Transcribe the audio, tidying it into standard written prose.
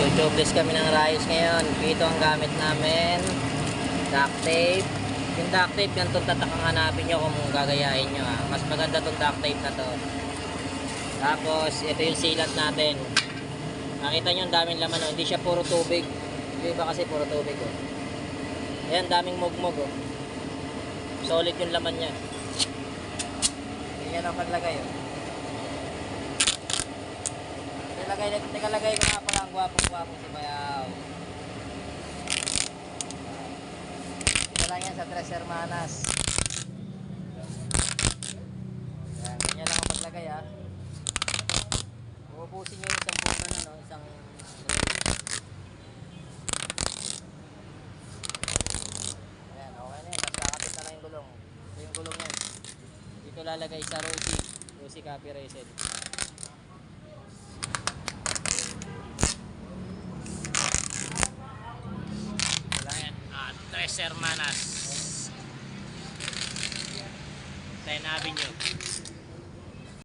Mag-tubeless kami ng rayos ngayon. Ito ang gamit namin. Duct tape. Yung duct tape, ganito tatak ang hanapin nyo kung gagayahin nyo. Mas maganda tong duct tape na to. Tapos, ito yung sealant natin. Nakita nyo ang daming laman. Oh. Hindi siya puro tubig. Yung iba kasi puro tubig. Oh. Ayan, daming mugmog. Oh. Solid yung laman niya. Ganyan ang paglagay. Oh. Tigalagay ko nga pala ang gwapong-gwapong si Bayaw. Ito lang yan sa Tres Hermanas. Yan, ganyan lang ang paglagay ha. Uubusin nyo yung isang buka na no, isang... Ayan, okay na yan. Tapos kakapit na lang yung gulong. Ito yung gulong yan. Dito lalagay sa Rusi Copy Reset. Tres Hermanas 10 Avenue.